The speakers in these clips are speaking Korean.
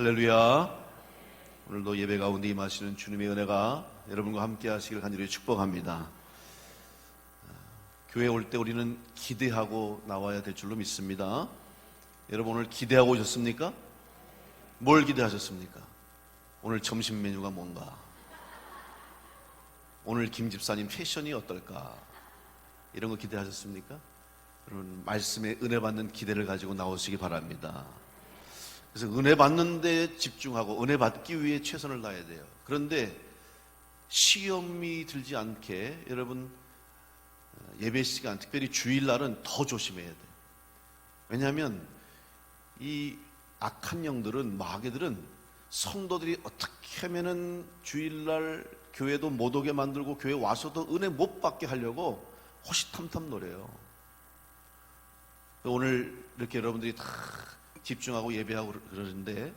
할렐루야. 오늘도 예배 가운데 임하시는 주님의 은혜가 여러분과 함께 하시길 간절히 축복합니다. 교회 올 때 우리는 기대하고 나와야 될 줄로 믿습니다. 여러분 오늘 기대하고 오셨습니까? 뭘 기대하셨습니까? 오늘 점심 메뉴가 뭔가? 오늘 김 집사님 패션이 어떨까? 이런 거 기대하셨습니까? 여러분 말씀에 은혜 받는 기대를 가지고 나오시기 바랍니다. 그래서 은혜 받는 데 집중하고 은혜 받기 위해 최선을 다해야 돼요. 그런데 시험이 들지 않게 여러분 예배 시간, 특별히 주일날은 더 조심해야 돼요. 왜냐하면 이 악한 영들은, 마귀들은 성도들이 어떻게 하면은 주일날 교회도 못 오게 만들고 교회 와서도 은혜 못 받게 하려고 호시탐탐 노려요. 오늘 이렇게 여러분들이 다 집중하고 예배하고 그러는데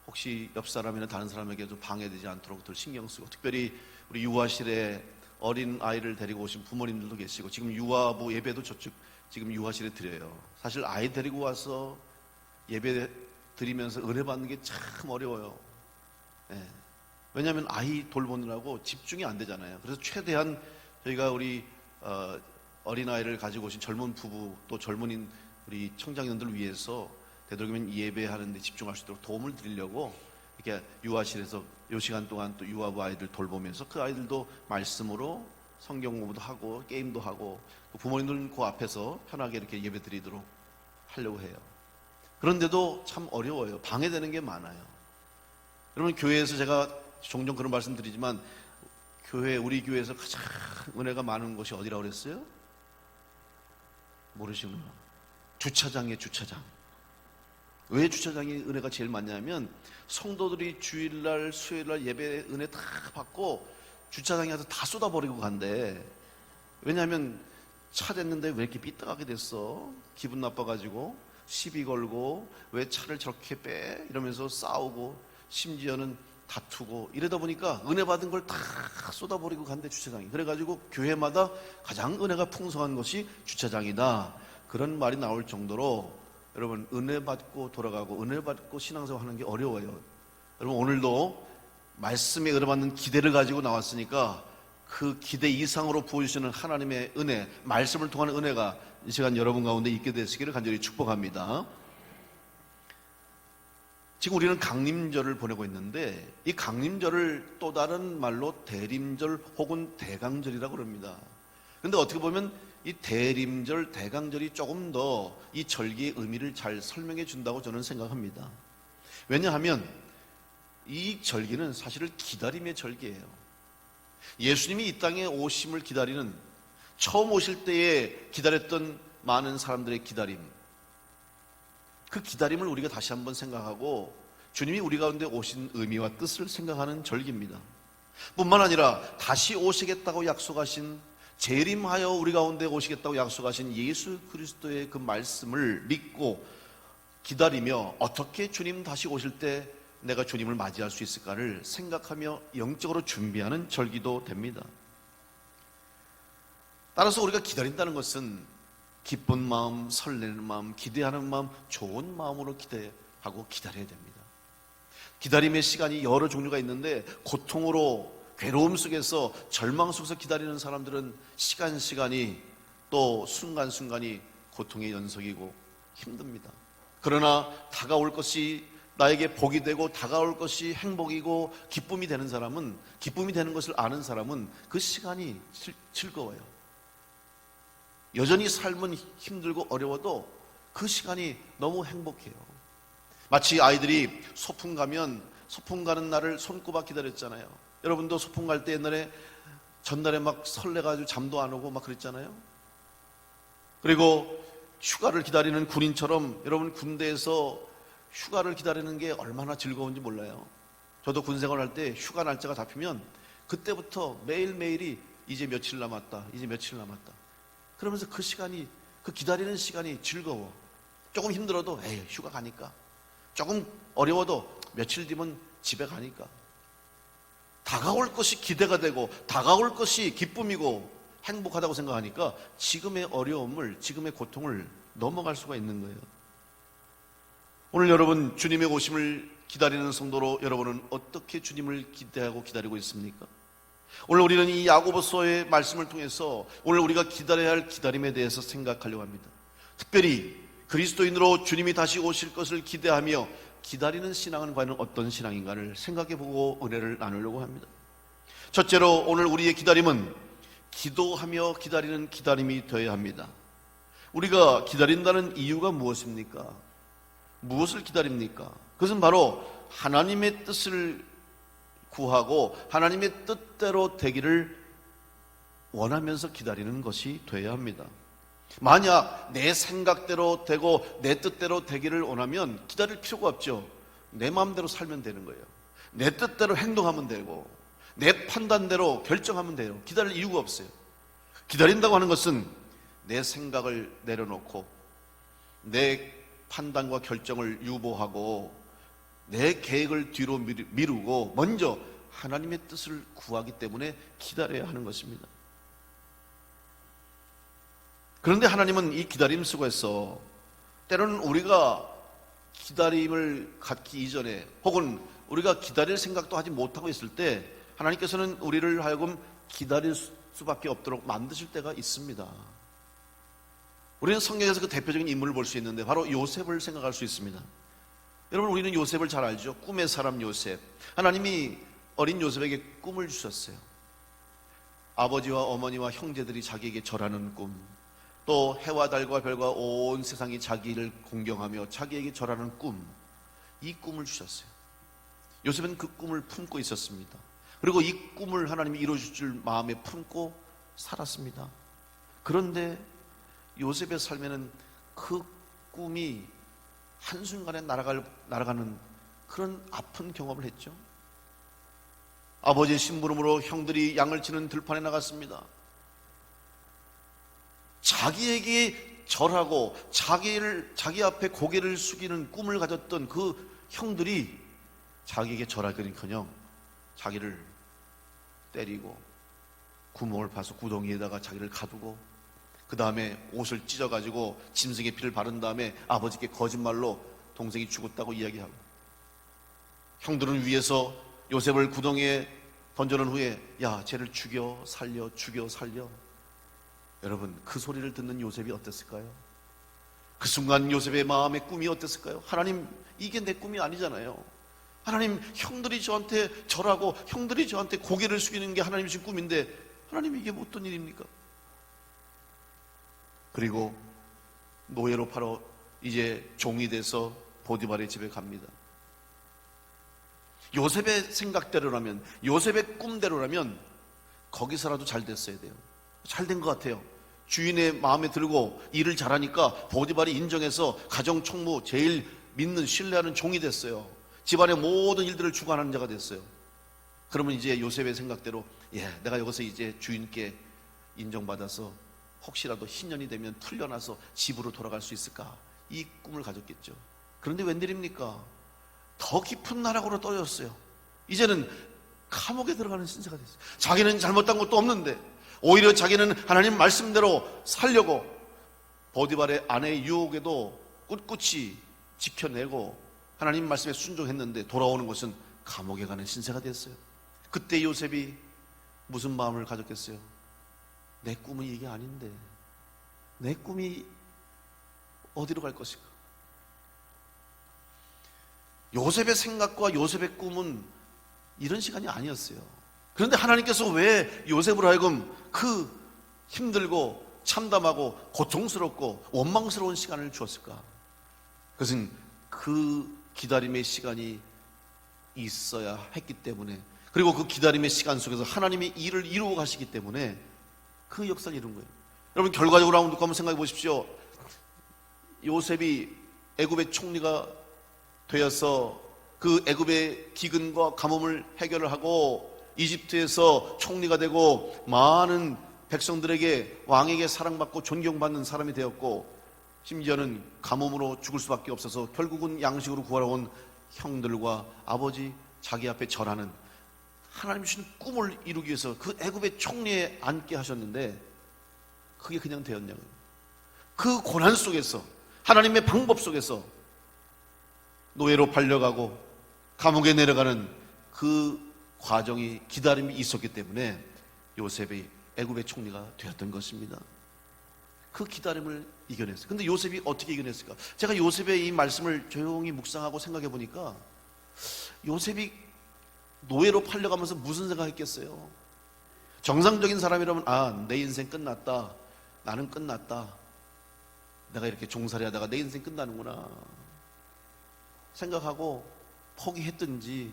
혹시 옆 사람이나 다른 사람에게도 방해되지 않도록 더 신경 쓰고, 특별히 우리 유아실에 어린 아이를 데리고 오신 부모님들도 계시고, 지금 유아부 예배도 저쪽 지금 유아실에 드려요. 사실 아이 데리고 와서 예배 드리면서 은혜 받는 게 참 어려워요. 네. 왜냐하면 아이 돌보느라고 집중이 안 되잖아요. 그래서 최대한 저희가 우리 어린아이를 가지고 오신 젊은 부부 또 젊은인 우리 청장년들 위해서 되도록이면 예배하는 데 집중할 수 있도록 도움을 드리려고 이렇게 유아실에서 이 시간 동안 또 유아부 아이들 돌보면서 그 아이들도 말씀으로 성경 공부도 하고 게임도 하고 부모님들은 그 앞에서 편하게 이렇게 예배 드리도록 하려고 해요. 그런데도 참 어려워요. 방해되는 게 많아요. 여러분 교회에서 제가 종종 그런 말씀 드리지만 우리 교회에서 가장 은혜가 많은 곳이 어디라고 그랬어요? 모르시구나. 주차장이에요. 주차장. 왜 주차장이 은혜가 제일 많냐면 성도들이 주일날 수요일날 예배 은혜 다 받고 주차장에 가서 다 쏟아버리고 간대. 왜냐하면 차 댔는데 왜 이렇게 삐딱하게 됐어? 기분 나빠가지고 시비 걸고 왜 차를 저렇게 빼? 이러면서 싸우고 심지어는 다투고 이러다 보니까 은혜 받은 걸 다 쏟아버리고 간대, 주차장이. 그래가지고 교회마다 가장 은혜가 풍성한 것이 주차장이다, 그런 말이 나올 정도로 여러분 은혜 받고 돌아가고 은혜 받고 신앙생활 하는 게 어려워요. 여러분 오늘도 말씀에 은혜 받는 기대를 가지고 나왔으니까 그 기대 이상으로 부어주시는 하나님의 은혜, 말씀을 통한 은혜가 이 시간 여러분 가운데 있게 되시기를 간절히 축복합니다. 지금 우리는 강림절을 보내고 있는데 이 강림절을 또 다른 말로 대림절 혹은 대강절이라고 그럽니다. 그런데 어떻게 보면 이 대림절, 대강절이 조금 더 이 절기의 의미를 잘 설명해 준다고 저는 생각합니다. 왜냐하면 이 절기는 사실은 기다림의 절기예요. 예수님이 이 땅에 오심을 기다리는, 처음 오실 때에 기다렸던 많은 사람들의 기다림, 그 기다림을 우리가 다시 한번 생각하고 주님이 우리 가운데 오신 의미와 뜻을 생각하는 절기입니다. 뿐만 아니라 다시 오시겠다고 약속하신, 재림하여 우리 가운데 오시겠다고 약속하신 예수 그리스도의 그 말씀을 믿고 기다리며 어떻게 주님 다시 오실 때 내가 주님을 맞이할 수 있을까를 생각하며 영적으로 준비하는 절기도 됩니다. 따라서 우리가 기다린다는 것은 기쁜 마음, 설레는 마음, 기대하는 마음, 좋은 마음으로 기대하고 기다려야 됩니다. 기다림의 시간이 여러 종류가 있는데 고통으로, 괴로움 속에서, 절망 속에서 기다리는 사람들은 시간이 또 순간순간이 고통의 연속이고 힘듭니다. 그러나 다가올 것이 나에게 복이 되고 다가올 것이 행복이고 기쁨이 되는 사람은, 기쁨이 되는 것을 아는 사람은 그 시간이 즐거워요. 여전히 삶은 힘들고 어려워도 그 시간이 너무 행복해요. 마치 아이들이 소풍 가면 소풍 가는 날을 손꼽아 기다렸잖아요. 여러분도 소풍 갈 때 옛날에 전날에 막 설레가지고 잠도 안 오고 막 그랬잖아요. 그리고 휴가를 기다리는 군인처럼 여러분 군대에서 휴가를 기다리는 게 얼마나 즐거운지 몰라요. 저도 군 생활할 때 휴가 날짜가 잡히면 그때부터 매일매일이 이제 며칠 남았다, 이제 며칠 남았다, 그러면서 그 시간이, 그 기다리는 시간이 즐거워. 조금 힘들어도 에이 휴가 가니까, 조금 어려워도 며칠 뒤면 집에 가니까. 다가올 것이 기대가 되고 다가올 것이 기쁨이고 행복하다고 생각하니까 지금의 어려움을, 지금의 고통을 넘어갈 수가 있는 거예요. 오늘 여러분 주님의 오심을 기다리는 성도로 여러분은 어떻게 주님을 기대하고 기다리고 있습니까? 오늘 우리는 이 야고보서의 말씀을 통해서 오늘 우리가 기다려야 할 기다림에 대해서 생각하려고 합니다. 특별히 그리스도인으로 주님이 다시 오실 것을 기대하며 기다리는 신앙은 과연 어떤 신앙인가를 생각해보고 은혜를 나누려고 합니다. 첫째로 오늘 우리의 기다림은 기도하며 기다리는 기다림이 되어야 합니다. 우리가 기다린다는 이유가 무엇입니까? 무엇을 기다립니까? 그것은 바로 하나님의 뜻을 구하고 하나님의 뜻대로 되기를 원하면서 기다리는 것이 되어야 합니다. 만약 내 생각대로 되고 내 뜻대로 되기를 원하면 기다릴 필요가 없죠. 내 마음대로 살면 되는 거예요. 내 뜻대로 행동하면 되고 내 판단대로 결정하면 돼요. 기다릴 이유가 없어요. 기다린다고 하는 것은 내 생각을 내려놓고 내 판단과 결정을 유보하고 내 계획을 뒤로 미루고 먼저 하나님의 뜻을 구하기 때문에 기다려야 하는 것입니다. 그런데 하나님은 이 기다림 속에서 때로는 우리가 기다림을 갖기 이전에 혹은 우리가 기다릴 생각도 하지 못하고 있을 때 하나님께서는 우리를 하여금 기다릴 수밖에 없도록 만드실 때가 있습니다. 우리는 성경에서 그 대표적인 인물을 볼 수 있는데 바로 요셉을 생각할 수 있습니다. 여러분, 우리는 요셉을 잘 알죠. 꿈의 사람 요셉. 하나님이 어린 요셉에게 꿈을 주셨어요. 아버지와 어머니와 형제들이 자기에게 절하는 꿈, 또 해와 달과 별과 온 세상이 자기를 공경하며 자기에게 절하는 꿈, 이 꿈을 주셨어요. 요셉은 그 꿈을 품고 있었습니다. 그리고 이 꿈을 하나님이 이루어줄 줄 마음에 품고 살았습니다. 그런데 요셉의 삶에는 그 꿈이 한순간에 날아가는 그런 아픈 경험을 했죠. 아버지의 심부름으로 형들이 양을 치는 들판에 나갔습니다. 자기에게 절하고 자기 앞에 고개를 숙이는 꿈을 가졌던 그 형들이 자기에게 절하기는커녕 자기를 때리고 구멍을 파서 구덩이에다가 자기를 가두고 그 다음에 옷을 찢어가지고 짐승의 피를 바른 다음에 아버지께 거짓말로 동생이 죽었다고 이야기하고, 형들은 위에서 요셉을 구덩이에 던져놓은 후에 야, 쟤를 죽여 살려 죽여 살려. 여러분, 그 소리를 듣는 요셉이 어땠을까요? 그 순간 요셉의 마음의 꿈이 어땠을까요? 하나님, 이게 내 꿈이 아니잖아요. 하나님, 형들이 저한테 절하고 형들이 저한테 고개를 숙이는 게 하나님 주신 꿈인데 하나님, 이게 어떤 일입니까? 그리고 노예로 팔아 이제 종이 돼서 보디발의 집에 갑니다. 요셉의 생각대로라면, 요셉의 꿈대로라면 거기서라도 잘 됐어야 돼요. 잘 된 것 같아요. 주인의 마음에 들고 일을 잘하니까 보디발이 인정해서 가정 총무, 제일 믿는 신뢰하는 종이 됐어요. 집안의 모든 일들을 주관하는 자가 됐어요. 그러면 이제 요셉의 생각대로 내가 여기서 이제 주인께 인정받아서 혹시라도 신년이 되면 풀려나서 집으로 돌아갈 수 있을까, 이 꿈을 가졌겠죠. 그런데 웬일입니까? 더 깊은 나락으로 떨어졌어요. 이제는 감옥에 들어가는 신세가 됐어요. 자기는 잘못한 것도 없는데 오히려 자기는 하나님 말씀대로 살려고 보디발의 아내의 유혹에도 꿋꿋이 지켜내고 하나님 말씀에 순종했는데 돌아오는 것은 감옥에 가는 신세가 됐어요. 그때 요셉이 무슨 마음을 가졌겠어요? 내 꿈은 이게 아닌데 내 꿈이 어디로 갈 것인가? 요셉의 생각과 요셉의 꿈은 이런 시간이 아니었어요. 그런데 하나님께서 왜 요셉으로 하여금 그 힘들고 참담하고 고통스럽고 원망스러운 시간을 주었을까? 그것은 그 기다림의 시간이 있어야 했기 때문에, 그리고 그 기다림의 시간 속에서 하나님의 일을 이루어 가시기 때문에 그 역사를 이룬 거예요. 여러분, 결과적으로 한번 생각해 보십시오. 요셉이 애굽의 총리가 되어서 그 애굽의 기근과 가뭄을 해결을 하고 이집트에서 총리가 되고 많은 백성들에게, 왕에게 사랑받고 존경받는 사람이 되었고, 심지어는 가뭄으로 죽을 수밖에 없어서 결국은 양식으로 구하러 형들과 아버지, 자기 앞에 절하는, 하나님 주신 꿈을 이루기 위해서 그 애굽의 총리에 앉게 하셨는데 그게 그냥 되었냐고요. 그 고난 속에서, 하나님의 방법 속에서 노예로 팔려가고 감옥에 내려가는 그 과정이, 기다림이 있었기 때문에 요셉이 애굽의 총리가 되었던 것입니다. 그 기다림을 이겨냈어요. 근데 요셉이 어떻게 이겨냈을까? 제가 요셉의 이 말씀을 조용히 묵상하고 생각해 보니까 요셉이 노예로 팔려가면서 무슨 생각했겠어요? 정상적인 사람이라면 내 인생 끝났다, 나는 끝났다, 내가 이렇게 종살이 하다가 내 인생 끝나는구나 생각하고 포기했든지,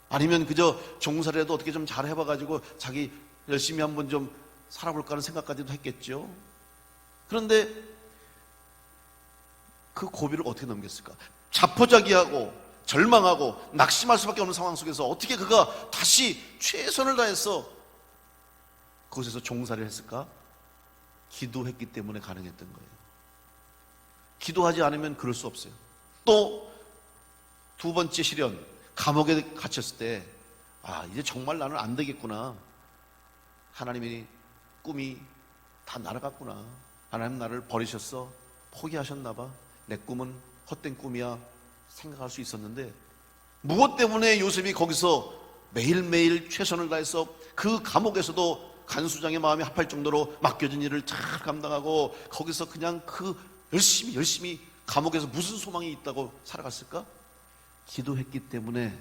아니면 그저 종살이라도 어떻게 좀 잘 해봐가지고 자기 열심히 한번 좀 살아볼까 하는 생각까지도 했겠죠. 그런데 그 고비를 어떻게 넘겼을까? 자포자기하고 절망하고 낙심할 수밖에 없는 상황 속에서 어떻게 그가 다시 최선을 다해서 그곳에서 종살이를 했을까? 기도했기 때문에 가능했던 거예요. 기도하지 않으면 그럴 수 없어요. 또 두 번째 시련, 감옥에 갇혔을 때 이제 정말 나는 안 되겠구나, 하나님이 꿈이 다 날아갔구나, 하나님 나를 버리셨어, 포기하셨나 봐, 내 꿈은 헛된 꿈이야 생각할 수 있었는데, 무엇 때문에 요셉이 거기서 매일매일 최선을 다해서 그 감옥에서도 간수장의 마음이 합할 정도로 맡겨진 일을 잘 감당하고 거기서 그냥 열심히 감옥에서 무슨 소망이 있다고 살아갔을까? 기도했기 때문에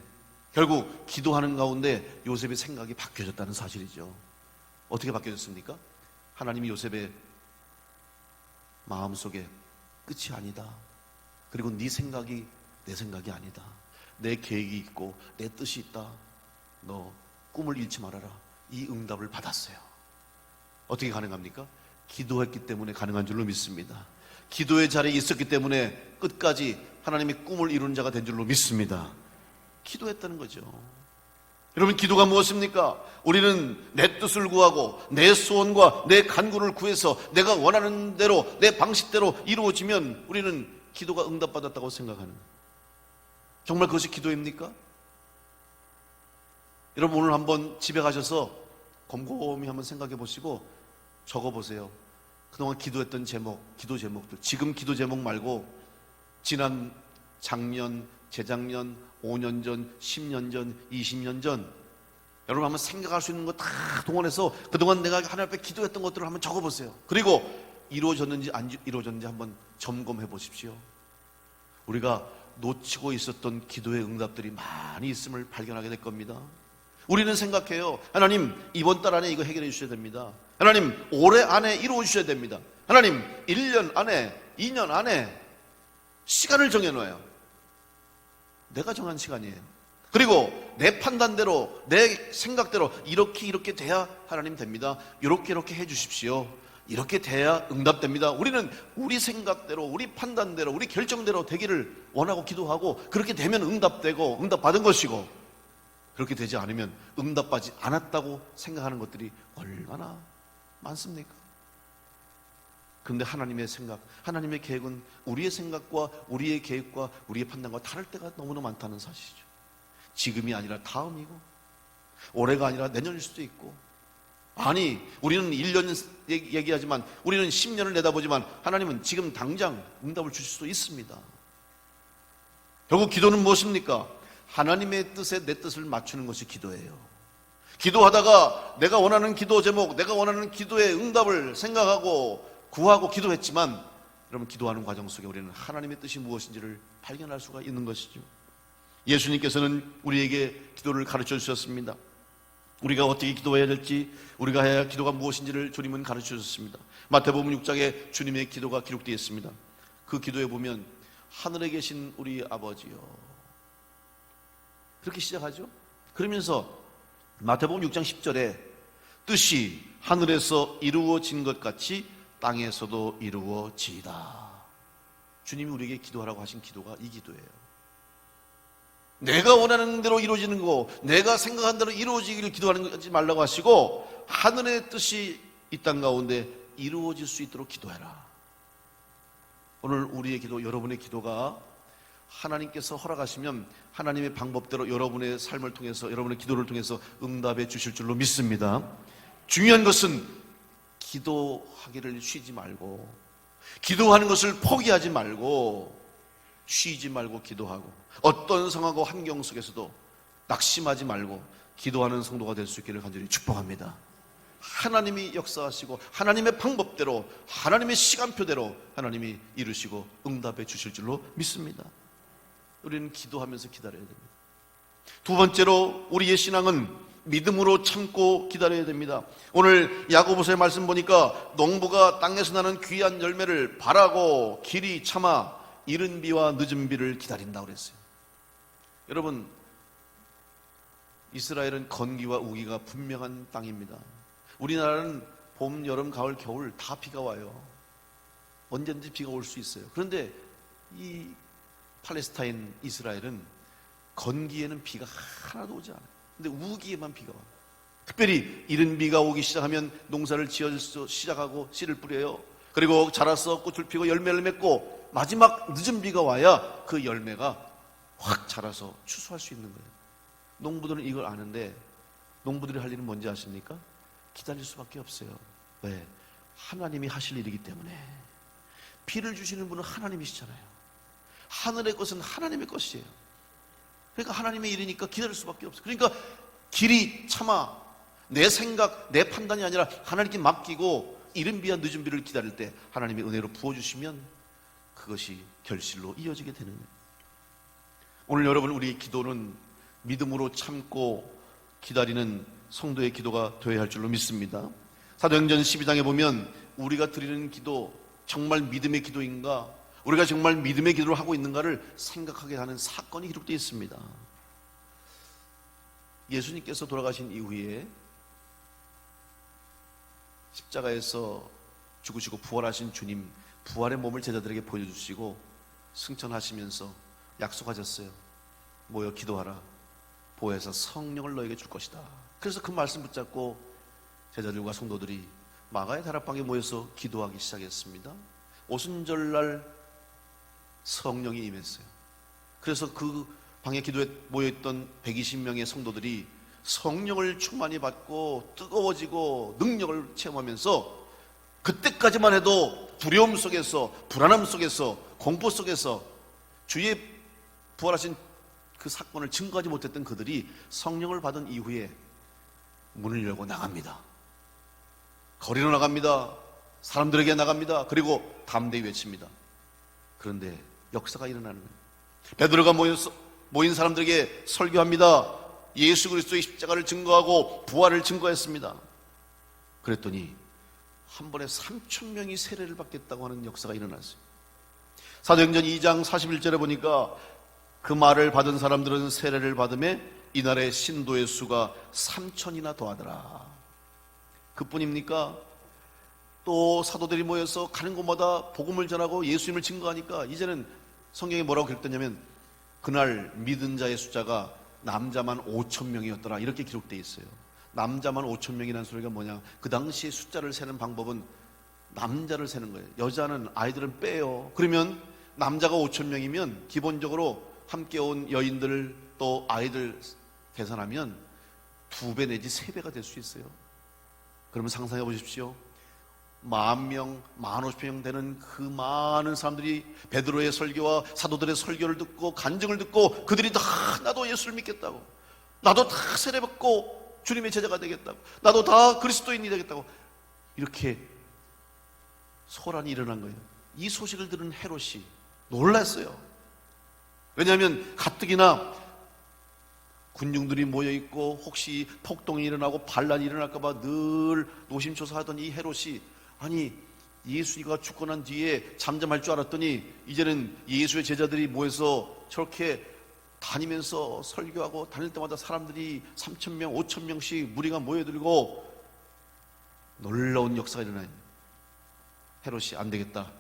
결국 기도하는 가운데 요셉의 생각이 바뀌어졌다는 사실이죠. 어떻게 바뀌어졌습니까? 하나님이 요셉의 마음속에 끝이 아니다, 그리고 네 생각이 내 생각이 아니다, 내 계획이 있고 내 뜻이 있다, 너 꿈을 잃지 말아라, 이 응답을 받았어요. 어떻게 가능합니까? 기도했기 때문에 가능한 줄로 믿습니다. 기도의 자리에 있었기 때문에 끝까지 하나님의 꿈을 이루는 자가 된 줄로 믿습니다. 기도했다는 거죠. 여러분, 기도가 무엇입니까? 우리는 내 뜻을 구하고 내 소원과 내 간구를 구해서 내가 원하는 대로 내 방식대로 이루어지면 우리는 기도가 응답받았다고 생각하는, 정말 그것이 기도입니까? 여러분, 오늘 한번 집에 가셔서 곰곰이 한번 생각해 보시고 적어 보세요. 그동안 기도했던 제목, 기도 제목들. 지금 기도 제목 말고 지난 작년, 재작년, 5년 전, 10년 전, 20년 전, 여러분 한번 생각할 수 있는 거 다 동원해서 그동안 내가 하나님 앞에 기도했던 것들을 한번 적어보세요. 그리고 이루어졌는지 안 이루어졌는지 한번 점검해 보십시오. 우리가 놓치고 있었던 기도의 응답들이 많이 있음을 발견하게 될 겁니다. 우리는 생각해요. 하나님, 이번 달 안에 이거 해결해 주셔야 됩니다. 하나님, 올해 안에 이루어 주셔야 됩니다. 하나님, 1년 안에, 2년 안에 시간을 정해놔요. 내가 정한 시간이에요. 그리고 내 판단대로, 내 생각대로 이렇게 돼야 하나님 됩니다. 이렇게 해 주십시오. 이렇게 돼야 응답됩니다. 우리는 우리 생각대로, 우리 판단대로, 우리 결정대로 되기를 원하고 기도하고, 그렇게 되면 응답되고 응답받은 것이고, 그렇게 되지 않으면 응답받지 않았다고 생각하는 것들이 얼마나 많습니까? 그런데 하나님의 생각, 하나님의 계획은 우리의 생각과 우리의 계획과 우리의 판단과 다를 때가 너무나 많다는 사실이죠. 지금이 아니라 다음이고, 올해가 아니라 내년일 수도 있고, 우리는 1년 얘기하지만 우리는 10년을 내다보지만 하나님은 지금 당장 응답을 주실 수도 있습니다. 결국 기도는 무엇입니까? 하나님의 뜻에 내 뜻을 맞추는 것이 기도예요. 기도하다가 내가 원하는 기도 제목, 내가 원하는 기도의 응답을 생각하고 구하고 기도했지만, 여러분, 기도하는 과정 속에 우리는 하나님의 뜻이 무엇인지를 발견할 수가 있는 것이죠. 예수님께서는 우리에게 기도를 가르쳐 주셨습니다. 우리가 어떻게 기도해야 될지, 우리가 해야 할 기도가 무엇인지를 주님은 가르쳐 주셨습니다. 마태복음 6장에 주님의 기도가 기록되어 있습니다. 그 기도에 보면 하늘에 계신 우리 아버지요, 그렇게 시작하죠. 그러면서 마태복음 6장 10절에 뜻이 하늘에서 이루어진 것 같이 땅에서도 이루어지이다. 주님이 우리에게 기도하라고 하신 기도가 이 기도예요. 내가 원하는 대로 이루어지는 거, 내가 생각한 대로 이루어지기를 기도하는 거지 말라고 하시고, 하늘의 뜻이 이 땅 가운데 이루어질 수 있도록 기도해라. 오늘 우리의 기도, 여러분의 기도가 하나님께서 허락하시면 하나님의 방법대로 여러분의 삶을 통해서, 여러분의 기도를 통해서 응답해 주실 줄로 믿습니다. 중요한 것은 기도하기를 쉬지 말고, 기도하는 것을 포기하지 말고, 쉬지 말고 기도하고 어떤 상황과 환경 속에서도 낙심하지 말고 기도하는 성도가 될 수 있기를 간절히 축복합니다. 하나님이 역사하시고 하나님의 방법대로 하나님의 시간표대로 하나님이 이루시고 응답해 주실 줄로 믿습니다. 우리는 기도하면서 기다려야 됩니다. 두 번째로 우리의 신앙은 믿음으로 참고 기다려야 됩니다. 오늘 야고보서의 말씀 보니까 농부가 땅에서 나는 귀한 열매를 바라고 길이 참아 이른 비와 늦은 비를 기다린다고 그랬어요. 여러분, 이스라엘은 건기와 우기가 분명한 땅입니다. 우리나라는 봄, 여름, 가을, 겨울 다 비가 와요. 언제든지 비가 올 수 있어요. 그런데 이 팔레스타인 이스라엘은 건기에는 비가 하나도 오지 않아요. 근데 우기에만 비가 와요. 특별히 이른 비가 오기 시작하면 농사를 지어서 시작하고 씨를 뿌려요. 그리고 자라서 꽃을 피고 열매를 맺고 마지막 늦은 비가 와야 그 열매가 확 자라서 추수할 수 있는 거예요. 농부들은 이걸 아는데 농부들이 할 일은 뭔지 아십니까? 기다릴 수밖에 없어요. 왜? 하나님이 하실 일이기 때문에. 비를 주시는 분은 하나님이시잖아요. 하늘의 것은 하나님의 것이에요. 그러니까 하나님의 일이니까 기다릴 수밖에 없어요. 그러니까 길이 참아 내 생각, 내 판단이 아니라 하나님께 맡기고 이른 비와 늦은 비를 기다릴 때 하나님이 은혜로 부어주시면 그것이 결실로 이어지게 되는 거예요. 오늘 여러분, 우리의 기도는 믿음으로 참고 기다리는 성도의 기도가 되어야 할 줄로 믿습니다. 사도행전 12장에 보면 우리가 드리는 기도 정말 믿음의 기도인가, 우리가 정말 믿음의 기도를 하고 있는가를 생각하게 하는 사건이 기록되어 있습니다. 예수님께서 돌아가신 이후에 십자가에서 죽으시고 부활하신 주님, 부활의 몸을 제자들에게 보여주시고 승천하시면서 약속하셨어요. 모여 기도하라. 보혜사 성령을 너에게 줄 것이다. 그래서 그 말씀 붙잡고 제자들과 성도들이 마가의 다락방에 모여서 기도하기 시작했습니다. 오순절날 성령이 임했어요. 그래서 그 방에 기도에 모여있던 120명의 성도들이 성령을 충만히 받고 뜨거워지고 능력을 체험하면서 그때까지만 해도 두려움 속에서, 불안함 속에서, 공포 속에서 주의 부활하신 그 사건을 증거하지 못했던 그들이 성령을 받은 이후에 문을 열고 나갑니다. 거리로 나갑니다. 사람들에게 나갑니다. 그리고 담대히 외칩니다. 그런데 역사가 일어나는 거예요. 베드로가 모인 사람들에게 설교합니다. 예수 그리스도의 십자가를 증거하고 부활을 증거했습니다. 그랬더니 한 번에 3,000명이 세례를 받겠다고 하는 역사가 일어났어요. 사도행전 2장 41절에 보니까 그 말을 받은 사람들은 세례를 받음에 이날의 신도의 수가 3,000이나 더하더라. 그뿐입니까? 또 사도들이 모여서 가는 곳마다 복음을 전하고 예수님을 증거하니까 이제는 성경에 뭐라고 기록되냐면 그날 믿은 자의 숫자가 남자만 5,000명이었더라. 이렇게 기록되어 있어요. 남자만 5,000명이라는 소리가 뭐냐? 그 당시에 숫자를 세는 방법은 남자를 세는 거예요. 여자는, 아이들은 빼요. 그러면 남자가 5,000명이면 기본적으로 함께 온 여인들 또 아이들 계산하면 2배 내지 3배가 될 수 있어요. 그러면 상상해 보십시오. 10,000명, 15,000명 되는 그 많은 사람들이 베드로의 설교와 사도들의 설교를 듣고 간증을 듣고 그들이 다 나도 예수를 믿겠다고, 나도 다 세례받고 주님의 제자가 되겠다고, 나도 다 그리스도인이 되겠다고 이렇게 소란이 일어난 거예요. 이 소식을 들은 헤롯이 놀랐어요. 왜냐하면 가뜩이나 군중들이 모여있고 혹시 폭동이 일어나고 반란이 일어날까봐 늘 노심초사하던 이 헤롯이, 아니 예수가 죽고 난 뒤에 잠잠할 줄 알았더니 이제는 예수의 제자들이 모여서 저렇게 다니면서 설교하고 다닐 때마다 사람들이 3,000명, 5,000명씩 무리가 모여들고 놀라운 역사가 일어나요. 헤롯이 안 되겠다,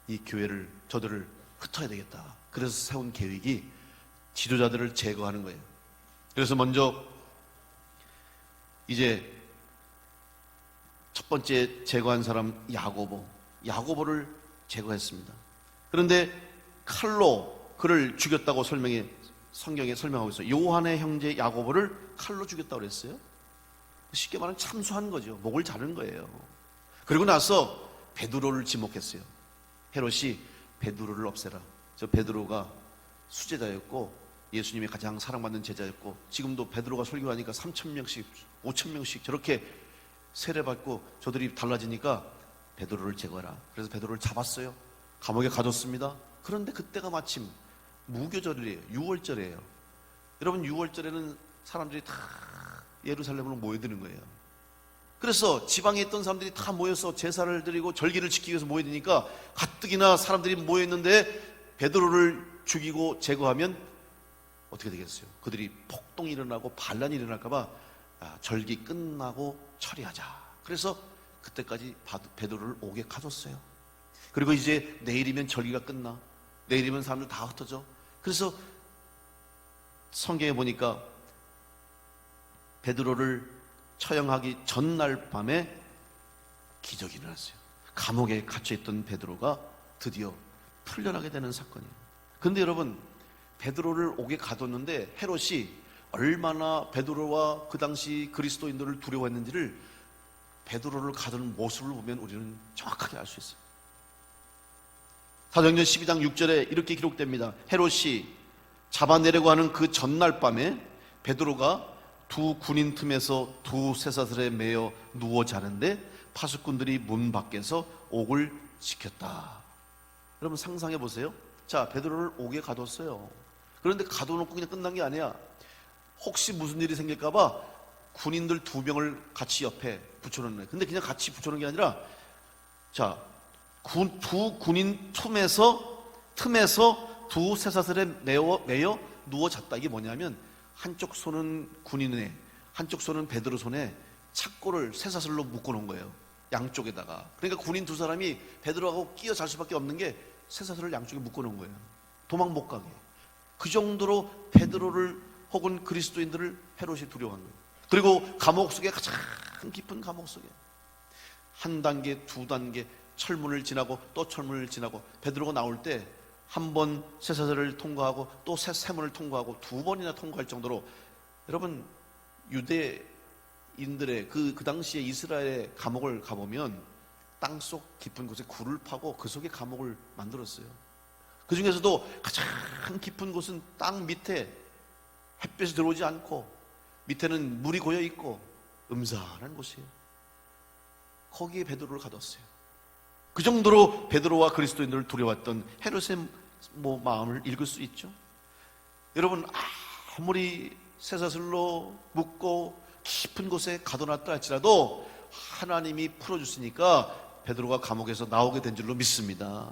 이 교회를, 저들을 흩어야 되겠다. 그래서 세운 계획이 지도자들을 제거하는 거예요. 그래서 먼저 이제 첫 번째 제거한 사람 야고보를 제거했습니다. 그런데 칼로 그를 죽였다고 성경에 설명하고 있어요. 요한의 형제 야고보를 칼로 죽였다고 그랬어요. 쉽게 말하면 참수한 거죠. 목을 자른 거예요. 그리고 나서 베드로를 지목했어요. 헤롯이 베드로를 없애라. 저 베드로가 수제자였고 예수님이 가장 사랑받는 제자였고, 지금도 베드로가 설교하니까 3,000명씩 5,000명씩 저렇게 세례받고 저들이 달라지니까 베드로를 제거하라. 그래서 베드로를 잡았어요. 감옥에 가뒀습니다. 그런데 그때가 마침 무교절이에요. 6월절이에요. 여러분, 6월절에는 사람들이 다 예루살렘으로 모여드는 거예요. 그래서 지방에 있던 사람들이 다 모여서 제사를 드리고 절기를 지키기 위해서 모여드니까 가뜩이나 사람들이 모여있는데 베드로를 죽이고 제거하면 어떻게 되겠어요? 그들이 폭동이 일어나고 반란이 일어날까봐 절기 끝나고 처리하자. 그래서 그때까지 베드로를 옥에 가뒀어요. 그리고 이제 내일이면 절기가 끝나, 내일이면 사람들 다 흩어져. 그래서 성경에 보니까 베드로를 처형하기 전날 밤에 기적이 일어났어요. 감옥에 갇혀있던 베드로가 드디어 풀려나게 되는 사건이에요. 그런데 여러분, 베드로를 옥에 가뒀는데 헤롯이 얼마나 베드로와 그 당시 그리스도인들을 두려워했는지를 베드로를 가두는 모습을 보면 우리는 정확하게 알 수 있어요. 사도행전 12장 6절에 이렇게 기록됩니다. 헤롯이 잡아내려고 하는 그 전날 밤에 베드로가 두 군인 틈에서 두 쇠사슬에 매여 누워 자는데 파수꾼들이 문 밖에서 옥을 지켰다. 여러분 상상해 보세요. 자, 베드로를 옥에 가뒀어요. 그런데 가둬놓고 그냥 끝난 게 아니야. 혹시 무슨 일이 생길까봐 군인들 2명을 같이 옆에 붙여놓는 거예요. 근데 그냥 같이 붙여놓은 게 아니라, 자, 두 군인 틈에서 두 쇠사슬에 매여 누워 잤다. 이게 뭐냐면 한쪽 손은 군인의, 한쪽 손은 베드로 손에 착고를 쇠사슬로 묶어놓은 거예요. 양쪽에다가. 그러니까 군인 두 사람이 베드로하고 끼어 잘 수밖에 없는 게 쇠사슬을 양쪽에 묶어놓은 거예요. 도망 못 가게. 그 정도로 베드로를 혹은 그리스도인들을 헤롯이 두려워한 거예요. 그리고 감옥 속에, 가장 깊은 감옥 속에 한 단계, 두 단계 철문을 지나고 또 철문을 지나고, 베드로가 나올 때 한 번 쇠사슬을 통과하고 또 쇠문을 통과하고 2번이나 통과할 정도로, 여러분 유대인들의 그 당시에 이스라엘의 감옥을 가보면 땅속 깊은 곳에 굴을 파고 그 속에 감옥을 만들었어요. 그 중에서도 가장 깊은 곳은 땅 밑에 햇볕이 들어오지 않고 밑에는 물이 고여 있고 음산한 곳이에요. 거기에 베드로를 가뒀어요. 그 정도로 베드로와 그리스도인들을 두려워했던 헤롯의 마음을 읽을 수 있죠. 여러분, 아무리 쇠사슬로 묶고 깊은 곳에 가둬놨다 할지라도 하나님이 풀어줬으니까 베드로가 감옥에서 나오게 된 줄로 믿습니다.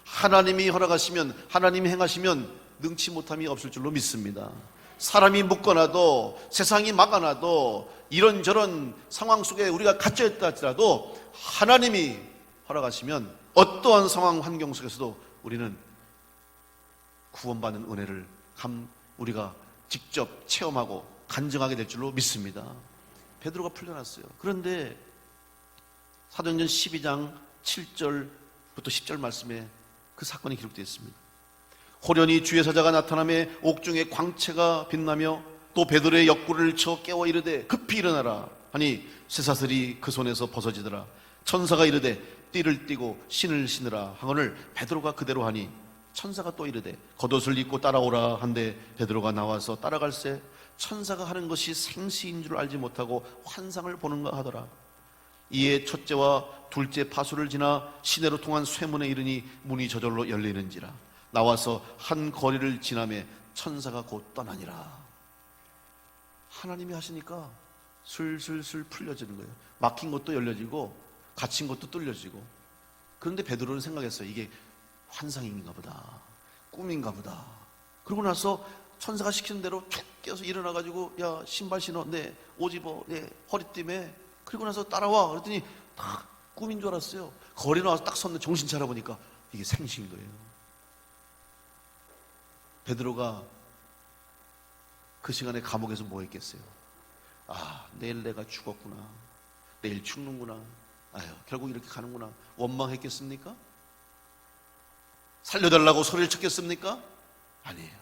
하나님이 허락하시면, 하나님이 행하시면 능치 못함이 없을 줄로 믿습니다. 사람이 묶어놔도, 세상이 막아놔도, 이런저런 상황 속에 우리가 갇혀있다 할지라도 하나님이 허락하시면 어떠한 상황 환경 속에서도 우리는 구원받는 은혜를 우리가 직접 체험하고 간증하게 될 줄로 믿습니다. 베드로가 풀려났어요. 그런데 사도행전 12장 7절부터 10절 말씀에 그 사건이 기록되어 있습니다. 호련히 주의 사자가 나타나매 옥중에 광채가 빛나며 또 베드로의 옆구리를 쳐 깨워 이르되 급히 일어나라 하니 쇠사슬이 그 손에서 벗어지더라. 천사가 이르되 띠를 띠고 신을 신으라 하거늘 베드로가 그대로 하니 천사가 또 이르되 겉옷을 입고 따라오라 한데 베드로가 나와서 따라갈새 천사가 하는 것이 생시인 줄 알지 못하고 환상을 보는가 하더라. 이에 첫째와 둘째 파수를 지나 시내로 통한 쇠문에 이르니 문이 저절로 열리는지라. 나와서 한 거리를 지나매 천사가 곧 떠나니라. 하나님이 하시니까 슬슬슬 풀려지는 거예요. 막힌 것도 열려지고 갇힌 것도 뚫려지고. 그런데 베드로는 생각했어요. 이게 환상인가 보다, 꿈인가 보다. 그러고 나서 천사가 시키는 대로 툭 깨서 일어나가지고, 야 신발 신어, 네 옷 입어, 네 허리띠매. 그리고 나서 따라와. 그랬더니 다 꿈인 줄 알았어요. 거리 나와서 딱 섰는데 정신 차려보니까 이게 생시인 거예요. 베드로가 그 시간에 감옥에서 뭐 했겠어요? 내일 내가 죽었구나, 내일 죽는구나, 결국 이렇게 가는구나 원망했겠습니까? 살려달라고 소리를 쳤겠습니까? 아니에요.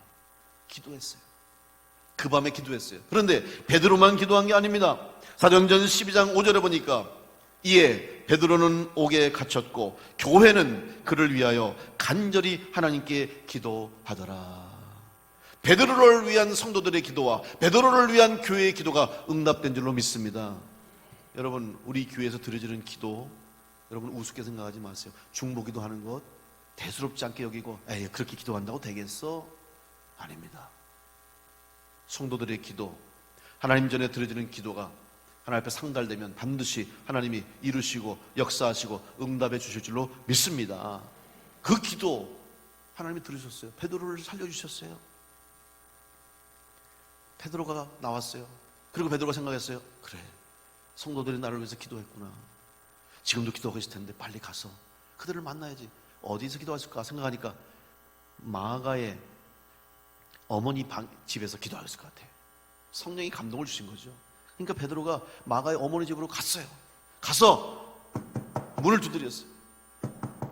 기도했어요. 그 밤에 기도했어요. 그런데 베드로만 기도한 게 아닙니다. 사도행전 12장 5절에 보니까 이에 베드로는 옥에 갇혔고 교회는 그를 위하여 간절히 하나님께 기도하더라. 베드로를 위한 성도들의 기도와 베드로를 위한 교회의 기도가 응답된 줄로 믿습니다. 여러분, 우리 교회에서 드려지는 기도, 여러분 우습게 생각하지 마세요. 중보기도 하는 것 대수롭지 않게 여기고 에이 그렇게 기도한다고 되겠어? 아닙니다. 성도들의 기도, 하나님 전에 드려지는 기도가 하나님 앞에 상달되면 반드시 하나님이 이루시고 역사하시고 응답해 주실 줄로 믿습니다. 그 기도 하나님이 들으셨어요. 베드로를 살려주셨어요. 베드로가 나왔어요. 그리고 베드로가 생각했어요. 그래, 성도들이 나를 위해서 기도했구나. 지금도 기도하고 있을 텐데 빨리 가서 그들을 만나야지. 어디서 기도했을까 생각하니까 마가의 어머니 집에서 기도하셨을 것 같아요. 성령이 감동을 주신 거죠. 그러니까 베드로가 마가의 어머니 집으로 갔어요. 가서 문을 두드렸어요.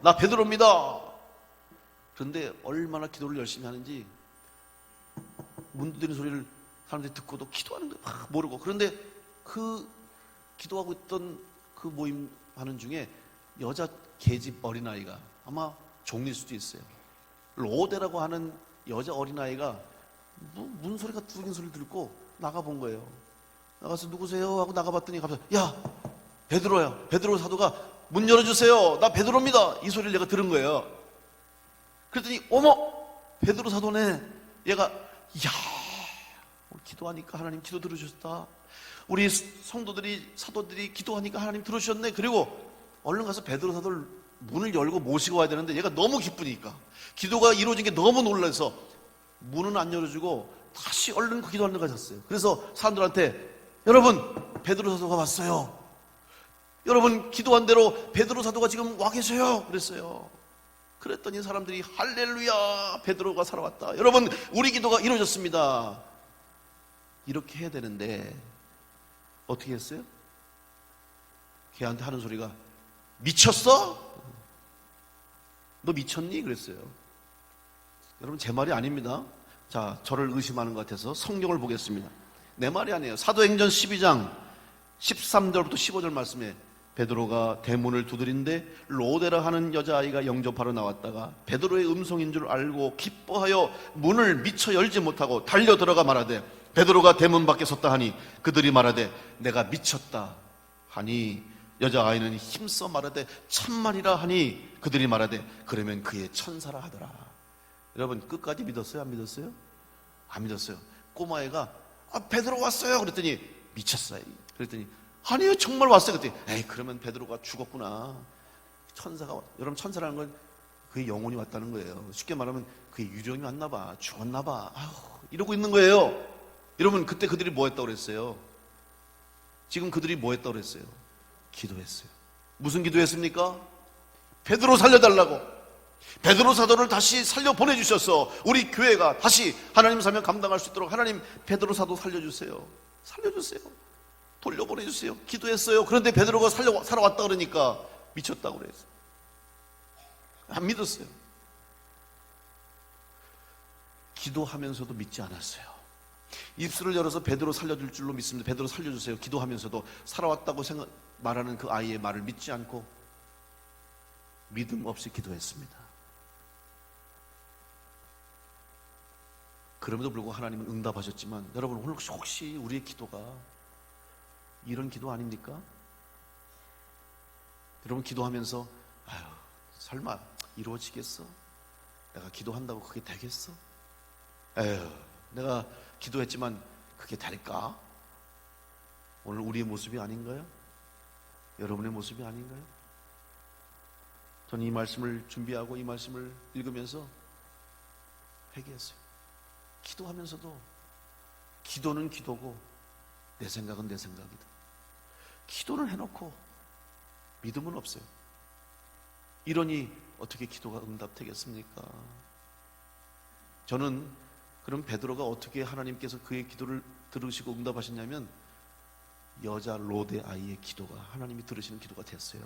나 베드로입니다. 그런데 얼마나 기도를 열심히 하는지 문 두드리는 소리를 사람들이 듣고도 기도하는 거 막 모르고. 그런데 그 기도하고 있던 그 모임 하는 중에 여자 계집 어린아이가, 아마 종일 수도 있어요, 로데라고 하는 여자 어린아이가 문 소리가 두드리는 소리를 듣고 나가본 거예요. 나가서 누구세요? 하고 나가봤더니 갑자기 야 베드로야, 베드로 사도가 문 열어주세요, 나 베드로입니다, 이 소리를 내가 들은 거예요. 그랬더니 어머 베드로 사도네. 얘가 이야 기도하니까 하나님 기도 들으셨다. 우리 성도들이 사도들이 기도하니까 하나님 들으셨네. 그리고 얼른 가서 베드로 사도를 문을 열고 모시고 와야 되는데 얘가 너무 기쁘니까, 기도가 이루어진 게 너무 놀라서 문은 안 열어주고 다시 얼른 그 기도하는 데 가셨어요. 그래서 사람들한테 여러분 베드로 사도가 왔어요. 여러분 기도한 대로 베드로 사도가 지금 와 계세요. 그랬어요. 그랬더니 사람들이 할렐루야 베드로가 살아왔다. 여러분 우리 기도가 이루어졌습니다. 이렇게 해야 되는데 어떻게 했어요? 걔한테 하는 소리가 미쳤어? 너 미쳤니? 그랬어요. 여러분 제 말이 아닙니다. 자, 저를 의심하는 것 같아서 성경을 보겠습니다. 내 말이 아니에요. 사도행전 12장 13절부터 15절 말씀에 베드로가 대문을 두드린데 로데라 하는 여자아이가 영접하러 나왔다가 베드로의 음성인 줄 알고 기뻐하여 문을 미처 열지 못하고 달려 들어가 말하되 베드로가 대문 밖에 섰다 하니 그들이 말하되 내가 미쳤다 하니 여자아이는 힘써 말하되 천만이라 하니 그들이 말하되 그러면 그의 천사라 하더라. 여러분 끝까지 믿었어요? 안 믿었어요? 안 믿었어요. 꼬마애가 베드로 왔어요 그랬더니 미쳤어요. 그랬더니 아니요 정말 왔어요. 그랬더니 에이 그러면 베드로가 죽었구나. 천사가, 여러분 천사라는 건 그의 영혼이 왔다는 거예요. 쉽게 말하면 그의 유령이 왔나 봐, 죽었나 봐, 이러고 있는 거예요. 여러분 그때 그들이 뭐 했다고 그랬어요? 지금 그들이 뭐 했다고 그랬어요? 기도했어요. 무슨 기도했습니까? 베드로 살려달라고. 베드로 사도를 다시 살려 보내주셔서 우리 교회가 다시 하나님 사명 감당할 수 있도록 하나님 베드로 사도 살려주세요. 살려주세요. 돌려보내주세요. 기도했어요. 그런데 베드로가 살아왔다 그러니까 미쳤다고 그랬어요. 안 믿었어요. 기도하면서도 믿지 않았어요. 입술을 열어서 베드로 살려줄 줄로 믿습니다. 베드로 살려주세요. 기도하면서도 살아왔다고 말하는 그 아이의 말을 믿지 않고 믿음 없이 기도했습니다. 그럼에도 불구하고 하나님은 응답하셨지만 여러분 혹시 우리의 기도가 이런 기도 아닙니까? 여러분 기도하면서 설마 이루어지겠어? 내가 기도한다고 그게 되겠어? 내가 기도했지만 그게 될까? 오늘 우리의 모습이 아닌가요? 여러분의 모습이 아닌가요? 저는 이 말씀을 준비하고 이 말씀을 읽으면서 회개했어요. 기도하면서도 기도는 기도고 내 생각은 내 생각이다. 기도를 해놓고 믿음은 없어요. 이러니 어떻게 기도가 응답되겠습니까? 저는 그럼 베드로가 어떻게 하나님께서 그의 기도를 들으시고 응답하셨냐면 여자 로데 아이의 기도가 하나님이 들으시는 기도가 됐어요.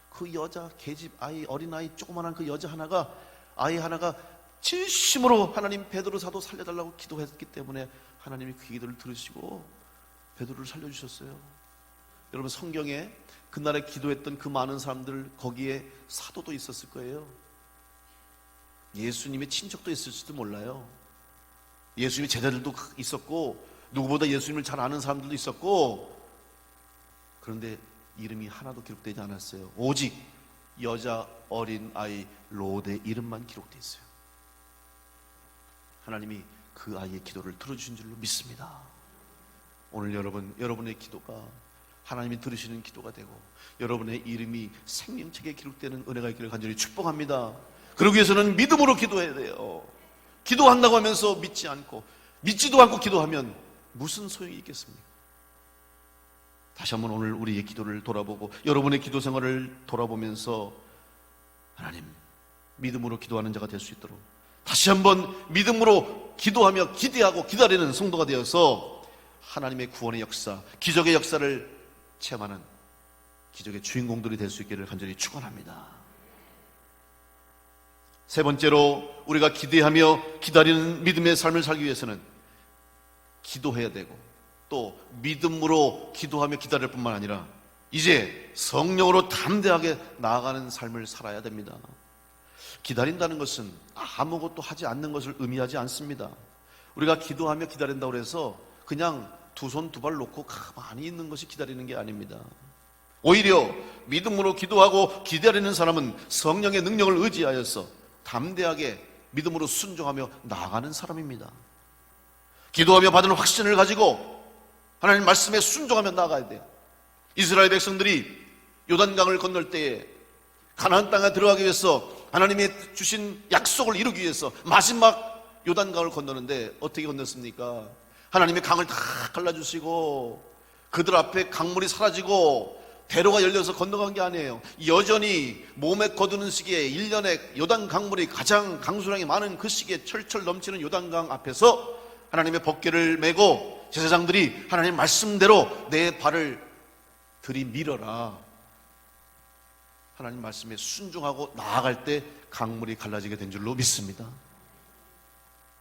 그 여자 계집 아이, 어린아이 조그만한 그 여자 하나가, 아이 하나가 진심으로 하나님 베드로 사도 살려달라고 기도했기 때문에 하나님이 그 기도를 들으시고 베드로를 살려주셨어요. 여러분, 성경에 그날에 기도했던 그 많은 사람들, 거기에 사도도 있었을 거예요. 예수님의 친척도 있을지도 몰라요. 예수님의 제자들도 있었고, 누구보다 예수님을 잘 아는 사람들도 있었고, 그런데 이름이 하나도 기록되지 않았어요. 오직 여자 어린 아이 롯의 이름만 기록되어 있어요. 하나님이 그 아이의 기도를 들어주신 줄로 믿습니다. 오늘 여러분의 기도가 하나님이 들으시는 기도가 되고, 여러분의 이름이 생명책에 기록되는 은혜가 있기를 간절히 축복합니다. 그러기 위해서는 믿음으로 기도해야 돼요. 기도한다고 하면서 믿지 않고, 믿지도 않고 기도하면 무슨 소용이 있겠습니까? 다시 한번 오늘 우리의 기도를 돌아보고, 여러분의 기도 생활을 돌아보면서 하나님, 믿음으로 기도하는 자가 될 수 있도록 다시 한번 믿음으로 기도하며 기대하고 기다리는 성도가 되어서 하나님의 구원의 역사, 기적의 역사를 체험하는 기적의 주인공들이 될 수 있기를 간절히 축원합니다. 세 번째로, 우리가 기대하며 기다리는 믿음의 삶을 살기 위해서는 기도해야 되고, 또 믿음으로 기도하며 기다릴 뿐만 아니라 이제 성령으로 담대하게 나아가는 삶을 살아야 됩니다. 기다린다는 것은 아무것도 하지 않는 것을 의미하지 않습니다. 우리가 기도하며 기다린다고 해서 그냥 두 손 두 발 놓고 가만히 있는 것이 기다리는 게 아닙니다. 오히려 믿음으로 기도하고 기다리는 사람은 성령의 능력을 의지하여서 담대하게 믿음으로 순종하며 나아가는 사람입니다. 기도하며 받은 확신을 가지고 하나님 말씀에 순종하며 나아가야 돼요. 이스라엘 백성들이 요단강을 건널 때에 가나안 땅에 들어가기 위해서 하나님이 주신 약속을 이루기 위해서 마지막 요단강을 건너는데 어떻게 건넜습니까? 하나님의 강을 다 갈라주시고 그들 앞에 강물이 사라지고 대로가 열려서 건너간 게 아니에요. 여전히 몸에 거두는 시기에 1년에 요단 강물이 가장 강수량이 많은 그 시기에 철철 넘치는 요단강 앞에서 하나님의 법궤를 메고 제사장들이 하나님 말씀대로 내 발을 들이밀어라, 하나님 말씀에 순종하고 나아갈 때 강물이 갈라지게 된 줄로 믿습니다.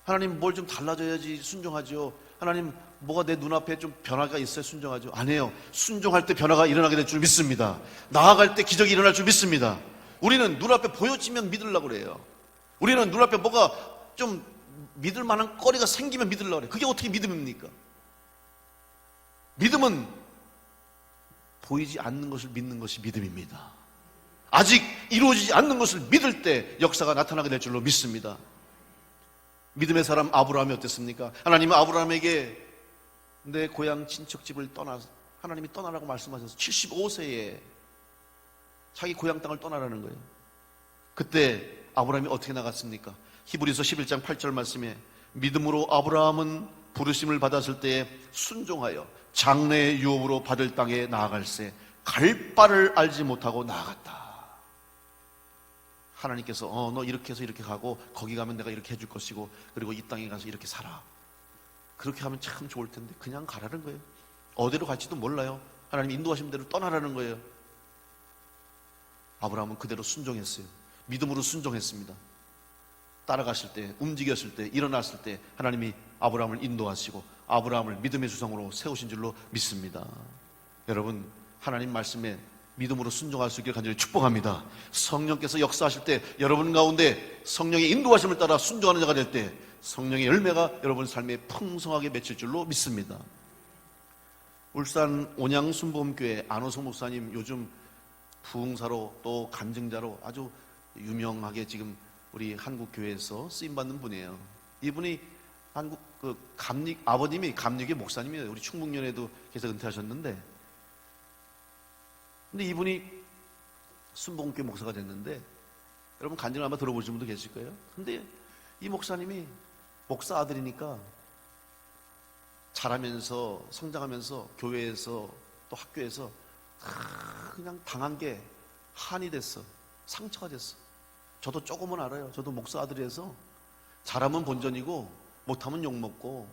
하나님 뭘 좀 달라져야지 순종하죠. 하나님 뭐가 내 눈앞에 좀 변화가 있어야 순종하죠. 아니에요. 순종할 때 변화가 일어나게 될 줄 믿습니다. 나아갈 때 기적이 일어날 줄 믿습니다. 우리는 눈앞에 보여지면 믿으려고 그래요. 우리는 눈앞에 뭐가 좀 믿을 만한 거리가 생기면 믿으려고 그래요. 그게 어떻게 믿음입니까? 믿음은 보이지 않는 것을 믿는 것이 믿음입니다. 아직 이루어지지 않는 것을 믿을 때 역사가 나타나게 될 줄로 믿습니다. 믿음의 사람 아브라함이 어땠습니까? 하나님은 아브라함에게 내 고향 친척집을 하나님이 떠나라고 말씀하셔서 75세에 자기 고향 땅을 떠나라는 거예요. 그때 아브라함이 어떻게 나갔습니까? 히브리서 11장 8절 말씀에 믿음으로 아브라함은 부르심을 받았을 때에 순종하여 장래의 유업으로 받을 땅에 나아갈새 갈 바를 알지 못하고 나아갔다. 하나님께서 너 이렇게 해서 이렇게 가고 거기 가면 내가 이렇게 해줄 것이고 그리고 이 땅에 가서 이렇게 살아. 그렇게 하면 참 좋을 텐데 그냥 가라는 거예요. 어디로 갈지도 몰라요. 하나님 인도하신 대로 떠나라는 거예요. 아브라함은 그대로 순종했어요. 믿음으로 순종했습니다. 따라갔을 때, 움직였을 때, 일어났을 때 하나님이 아브라함을 인도하시고 아브라함을 믿음의 주성으로 세우신 줄로 믿습니다. 여러분, 하나님 말씀에 믿음으로 순종할 수 있기를 간절히 축복합니다. 성령께서 역사하실 때 여러분 가운데 성령의 인도하심을 따라 순종하는 자가 될 때 성령의 열매가 여러분 삶에 풍성하게 맺힐 줄로 믿습니다. 울산 온양순복음교회 안호성 목사님 요즘 부흥사로 또 간증자로 아주 유명하게 지금 우리 한국 교회에서 쓰임 받는 분이에요. 이분이 한국 아버님이 감리교 목사님이에요. 우리 충북연에도 계속 은퇴하셨는데, 근데 이분이 순복음교회 목사가 됐는데 여러분 간증을 아마 들어보신 분도 계실 거예요. 근데 이 목사님이 목사 아들이니까 자라면서 성장하면서 교회에서 또 학교에서 그냥 당한 게 한이 됐어. 상처가 됐어. 저도 조금은 알아요. 저도 목사 아들이어서 잘하면 본전이고 못하면 욕먹고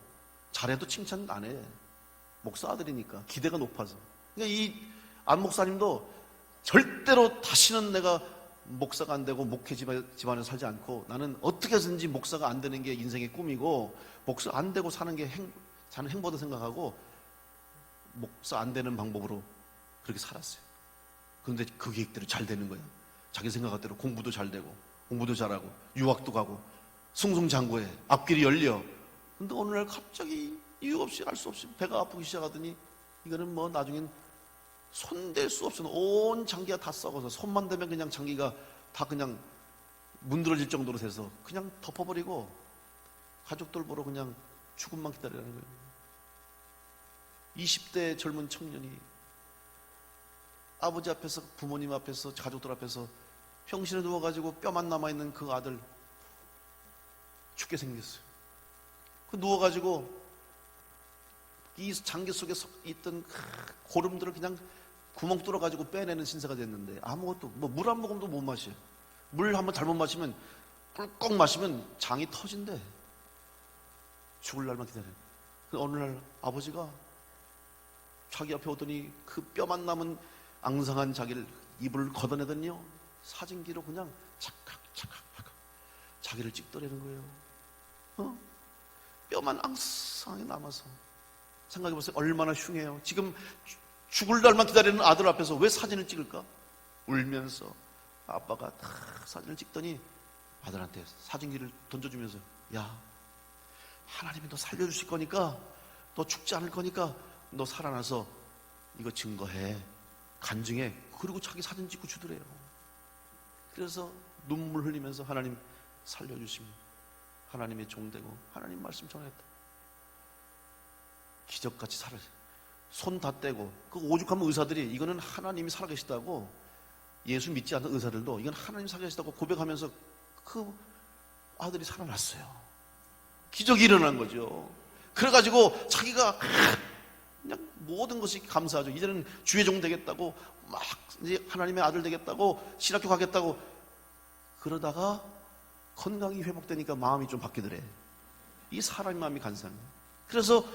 잘해도 칭찬 안 해. 목사 아들이니까 기대가 높아서. 그러니까 이 안 목사님도 절대로 다시는 내가 목사가 안 되고 목회 집안에서 살지 않고 나는 어떻게 해서든지 목사가 안 되는 게 인생의 꿈이고 목사 안 되고 사는 게 자는 행보다 생각하고 목사 안 되는 방법으로 그렇게 살았어요. 그런데 그 계획대로 잘 되는 거야. 자기 생각대로 공부도 잘 되고 공부도 잘하고 유학도 가고 승승장구해. 앞길이 열려. 근데 어느 날 갑자기 이유 없이 알 수 없이 배가 아프기 시작하더니 이거는 뭐 나중엔 손댈 수 없어. 온 장기가 다 썩어서 손만 대면 그냥 장기가 다 그냥 문드러질 정도로 돼서 그냥 덮어버리고 가족들 보러 그냥 죽음만 기다리라는 거예요. 20대 젊은 청년이 아버지 앞에서, 부모님 앞에서, 가족들 앞에서 병실에 누워가지고 뼈만 남아있는 그 아들 죽게 생겼어요. 그 누워가지고 이 장기 속에 있던 고름들을 그냥 구멍 뚫어가지고 빼내는 신세가 됐는데 아무것도, 뭐 물 한 모금도 못 마셔요. 물 한번 잘못 마시면, 꿀꺽 마시면 장이 터진대. 죽을 날만 기다려요. 어느 날 아버지가 자기 앞에 오더니 그 뼈만 남은 앙상한 자기를 입을 걷어내더니요, 사진기로 그냥 착각 자기를 찍더라는 거예요. 뼈만 앙상하게 남아서. 생각해보세요. 얼마나 흉해요. 지금 죽을 날만 기다리는 아들 앞에서 왜 사진을 찍을까? 울면서 아빠가 다 사진을 찍더니 아들한테 사진기를 던져주면서, 야, 하나님이 너 살려주실 거니까, 너 죽지 않을 거니까 너 살아나서 이거 증거해, 간증해. 그리고 자기 사진 찍고 주더래요. 그래서 눈물 흘리면서 하나님 살려주시면 하나님의 종되고 하나님 말씀 전했다. 기적같이 살아. 손 다 떼고 그 오죽하면 의사들이 이거는 하나님이 살아계시다고, 예수 믿지 않는 의사들도 이건 하나님 살아계시다고 고백하면서 그 아들이 살아났어요. 기적이 일어난 거죠. 그래가지고 자기가 그냥 모든 것이 감사하죠. 이제는 주의 종 되겠다고 막 이제 하나님의 아들 되겠다고 신학교 가겠다고 그러다가 건강이 회복되니까 마음이 좀 바뀌더래. 이 사람의 마음이 간사해요. 그래서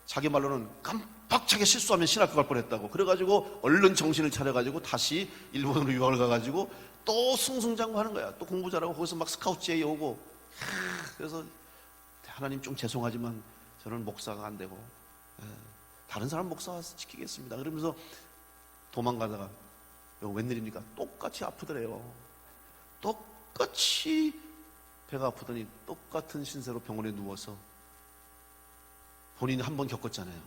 자기 말로는 깜빡하게 실수하면 신학교 갈 뻔했다고. 그래가지고 얼른 정신을 차려가지고 다시 일본으로 유학을 가가지고 또 승승장구하는 거야. 또 공부 잘하고 거기서 막 스카우트 제의 오고. 그래서 하나님 좀 죄송하지만 저는 목사가 안 되고 다른 사람 목사 시키겠습니다. 그러면서 도망가다가 웬일입니까? 똑같이 아프더래요. 똑같이 배가 아프더니 똑같은 신세로 병원에 누워서 본인이 한 번 겪었잖아요.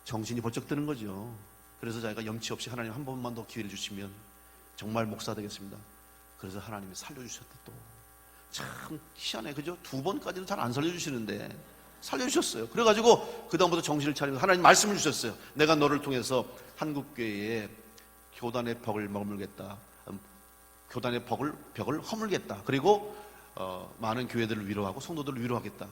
정신이 벌쩍 드는 거죠. 그래서 자기가 염치 없이 하나님 한 번만 더 기회를 주시면 정말 목사 되겠습니다. 그래서 하나님이 살려주셨다. 또 참 희한해, 그죠? 2번까지는 잘 안 살려주시는데 살려주셨어요. 그래가지고 그 다음부터 정신을 차리면서 하나님 말씀을 주셨어요. 내가 너를 통해서 한국교회에 교단의 벽을 머물겠다. 교단의 벽을 허물겠다. 그리고 많은 교회들을 위로하고 성도들을 위로하겠다.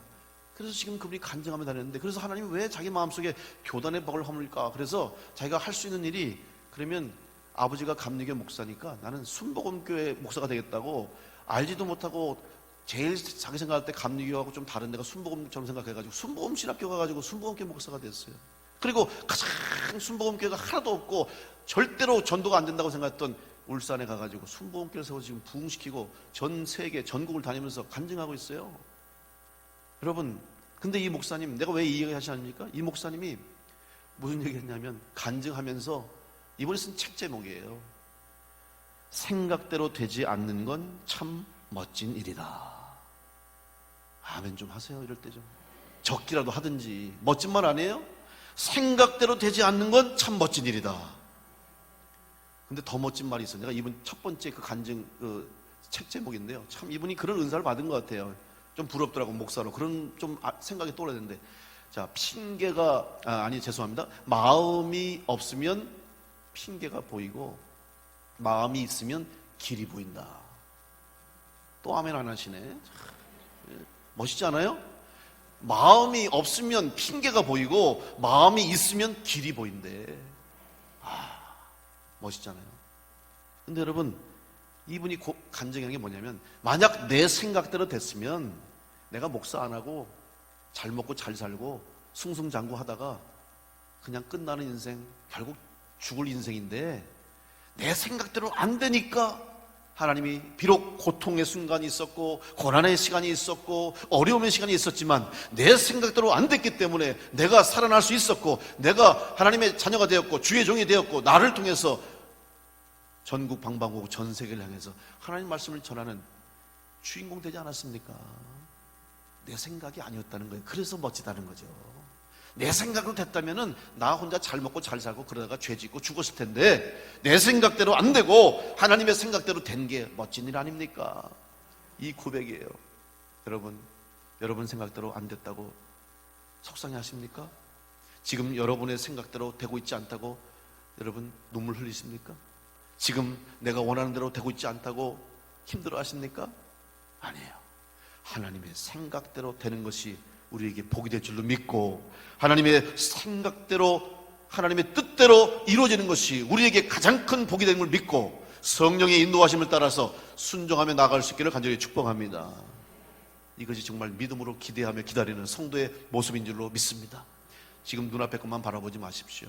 그래서 지금 그분이 간증하며 다녔는데, 그래서 하나님이 왜 자기 마음속에 교단의 벽을 허물까? 그래서 자기가 할 수 있는 일이, 그러면 아버지가 감리교 목사니까 나는 순복음교회 목사가 되겠다고, 알지도 못하고 제일 자기 생각할 때 감리교하고 좀 다른 데가 순복음처럼 생각해가지고 순복음 신학교 가가지고 순복음교회 목사가 됐어요. 그리고 가장 순복음교회가 하나도 없고 절대로 전도가 안 된다고 생각했던 울산에 가가지고 순복음교회 세워 지금 부흥시키고 전 세계 전국을 다니면서 간증하고 있어요. 여러분, 근데 이 목사님, 내가 왜 이 얘기 하시 않습니까? 이 목사님이 무슨 얘기 했냐면, 간증하면서 이번에 쓴 책 제목이에요. 생각대로 되지 않는 건 참 멋진 일이다. 아멘 좀 하세요. 이럴 때 좀 적기라도 하든지. 멋진 말 아니에요? 생각대로 되지 않는 건 참 멋진 일이다. 근데 더 멋진 말이 있어요. 내가 이번 첫 번째 그 간증 책 제목인데요, 참 이분이 그런 은사를 받은 것 같아요. 좀 부럽더라고, 목사로. 그런 좀 생각이 떠오르는데, 자, 핑계가 죄송합니다. 마음이 없으면 핑계가 보이고 마음이 있으면 길이 보인다. 또 아멘 안 하시네. 멋있지 않아요? 마음이 없으면 핑계가 보이고 마음이 있으면 길이 보인대. 멋있잖아요. 근데 여러분, 이분이 간증하는 게 뭐냐면, 만약 내 생각대로 됐으면 내가 목사 안 하고 잘 먹고 잘 살고 승승장구 하다가 그냥 끝나는 인생, 결국 죽을 인생인데, 내 생각대로 안 되니까 하나님이 비록 고통의 순간이 있었고 고난의 시간이 있었고 어려움의 시간이 있었지만 내 생각대로 안 됐기 때문에 내가 살아날 수 있었고 내가 하나님의 자녀가 되었고 주의 종이 되었고 나를 통해서 전국 방방곡곡 전 세계를 향해서 하나님 말씀을 전하는 주인공 되지 않았습니까? 내 생각이 아니었다는 거예요. 그래서 멋지다는 거죠. 내 생각으로 됐다면은 나 혼자 잘 먹고 잘 살고 그러다가 죄 짓고 죽었을 텐데 내 생각대로 안 되고 하나님의 생각대로 된 게 멋진 일 아닙니까? 이 고백이에요. 여러분 생각대로 안 됐다고 속상해 하십니까? 지금 여러분의 생각대로 되고 있지 않다고 여러분 눈물 흘리십니까? 지금 내가 원하는 대로 되고 있지 않다고 힘들어 하십니까? 아니에요. 하나님의 생각대로 되는 것이 우리에게 복이 될 줄로 믿고 하나님의 생각대로 하나님의 뜻대로 이루어지는 것이 우리에게 가장 큰 복이 되는 걸 믿고 성령의 인도하심을 따라서 순종하며 나아갈 수 있기를 간절히 축복합니다. 이것이 정말 믿음으로 기대하며 기다리는 성도의 모습인 줄로 믿습니다. 지금 눈앞의 것만 바라보지 마십시오.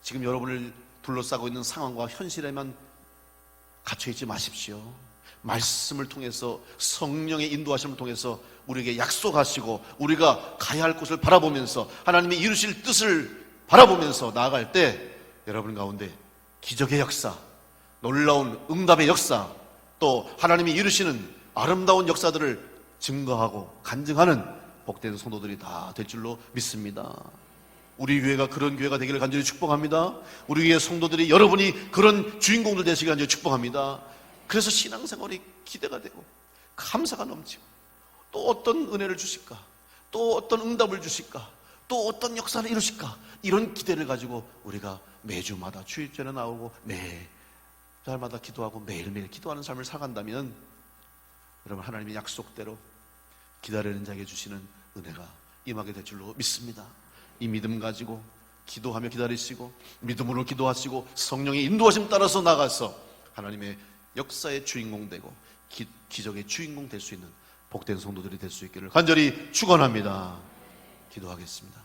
지금 여러분을 둘러싸고 있는 상황과 현실에만 갇혀있지 마십시오. 말씀을 통해서 성령의 인도하심을 통해서 우리에게 약속하시고 우리가 가야 할 곳을 바라보면서 하나님이 이루실 뜻을 바라보면서 나아갈 때 여러분 가운데 기적의 역사, 놀라운 응답의 역사, 또 하나님이 이루시는 아름다운 역사들을 증거하고 간증하는 복된 성도들이 다 될 줄로 믿습니다. 우리 교회가 그런 교회가 되기를 간절히 축복합니다. 우리 교회 성도들이 여러분이 그런 주인공들 되시기를 간절히 축복합니다. 그래서 신앙생활이 기대가 되고 감사가 넘치고 또 어떤 은혜를 주실까, 또 어떤 응답을 주실까, 또 어떤 역사를 이루실까, 이런 기대를 가지고 우리가 매주마다 주일전에 나오고 매달마다 기도하고 매일매일 기도하는 삶을 살아간다면 여러분 하나님의 약속대로 기다리는 자에게 주시는 은혜가 임하게 될 줄로 믿습니다. 이 믿음 가지고 기도하며 기다리시고 믿음으로 기도하시고 성령의 인도하심 따라서 나가서 하나님의 역사의 주인공 되고 기적의 주인공 될 수 있는 복된 성도들이 될 수 있기를 간절히 축원합니다. 기도하겠습니다.